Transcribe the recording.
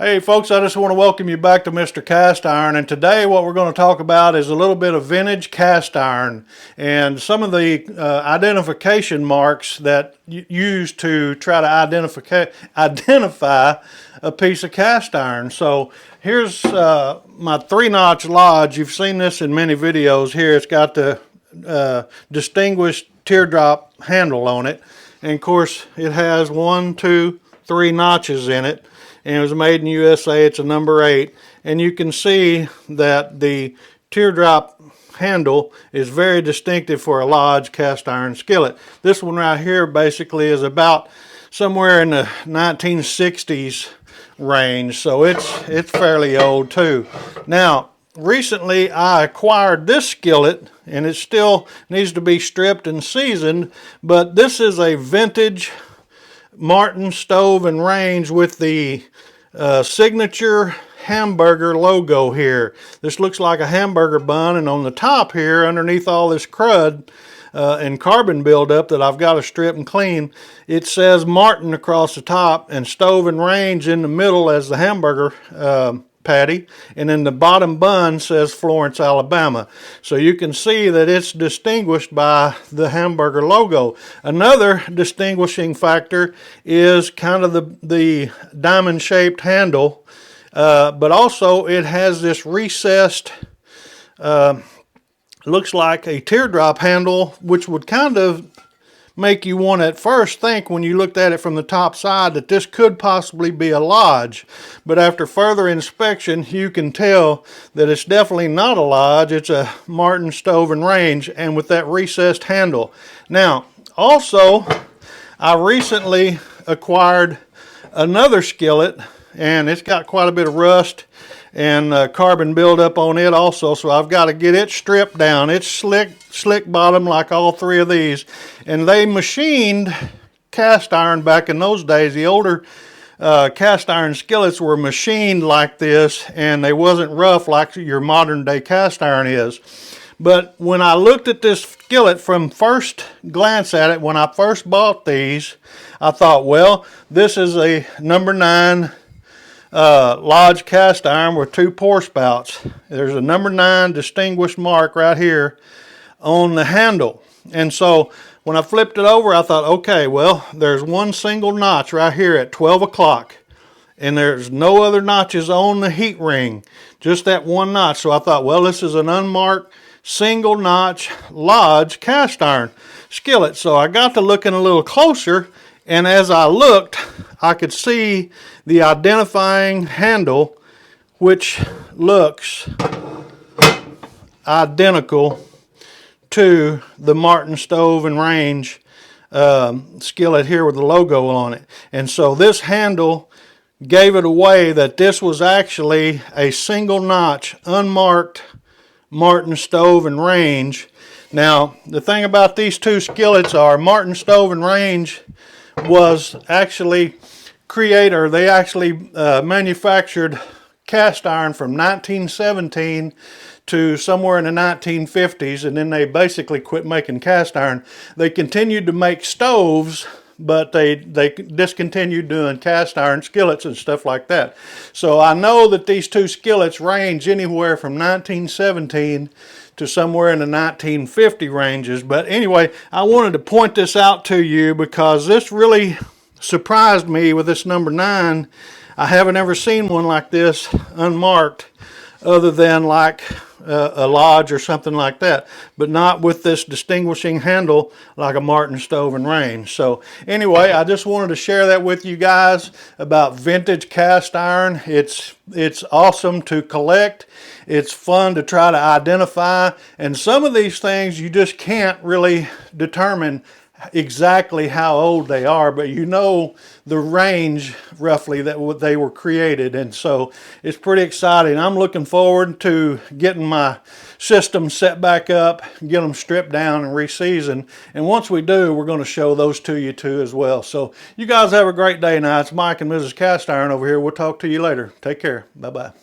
Hey folks, I just want to welcome you back to Mr. Cast Iron, and today what we're going to talk about is a little bit of vintage cast iron and some of the identification marks that you use to try to identify a piece of cast iron. So here's my 3-notch Lodge. You've seen this in many videos. Here it's got the distinguished teardrop handle on it, and of course it has 1, 2, 3 notches in it. And it was made in the USA. It's a number 8, and you can see that the teardrop handle is very distinctive for a Lodge cast iron skillet. This one right here basically is about somewhere in the 1960s range, so it's fairly old too. Now recently I acquired this skillet, and it still needs to be stripped and seasoned, but this is a vintage Martin stove and range with the signature hamburger logo here. This looks like a hamburger bun, and on the top here, underneath all this crud and carbon buildup that I've got to strip and clean, it says Martin across the top and stove and range in the middle as the hamburger patty, and then the bottom bun says Florence, Alabama. So you can see that it's distinguished by the hamburger logo. Another distinguishing factor is kind of the diamond shaped handle, but also it has this recessed, looks like a teardrop handle, which would kind of make you want to at first think, when you looked at it from the top side, that this could possibly be a Lodge. But after further inspection, you can tell that it's definitely not a Lodge. It's a Martin stove and range, and with that recessed handle. Now also, I recently acquired another skillet, and it's got quite a bit of rust and carbon buildup on it also, so I've got to get it stripped down. It's slick bottom like all 3 of these, and they machined cast iron back in those days. The older cast iron skillets were machined like this, and they wasn't rough like your modern day cast iron is. But when I looked at this skillet from first glance at it, when I first bought these, I thought, well, this is a number 9 Lodge cast iron with 2 pour spouts. There's a number 9 distinguished mark right here on the handle. And so when I flipped it over, I thought, okay, well, there's one single notch right here at 12 o'clock. And there's no other notches on the heat ring, just that one notch. So I thought, well, this is an unmarked single notch Lodge cast iron skillet. So I got to looking a little closer, and as I looked, I could see the identifying handle, which looks identical to the Martin stove and range skillet here with the logo on it. And so this handle gave it away that this was actually a single notch, unmarked Martin stove and range. Now, the thing about these 2 skillets are Martin stove and range was actually they actually manufactured cast iron from 1917 to somewhere in the 1950s, and then they basically quit making cast iron. They continued to make stoves, but they discontinued doing cast iron skillets and stuff like that. So I know that these 2 skillets range anywhere from 1917 to somewhere in the 1950 ranges. But anyway, I wanted to point this out to you because this really surprised me with this number 9. I haven't ever seen one like this unmarked, other than like a Lodge or something like that, but not with this distinguishing handle like a Martin stove and range. So anyway, I just wanted to share that with you guys about vintage cast iron. It's awesome to collect. It's fun to try to identify, and some of these things you just can't really determine exactly how old they are, but you know the range roughly that they were created, and so it's pretty exciting. I'm looking forward to getting my system set back up, get them stripped down and reseasoned, and once we do, we're going to show those to you too as well. So you guys have a great day now. It's Mike and Mrs. Cast Iron over here. We'll talk to you later. Take care. Bye-bye.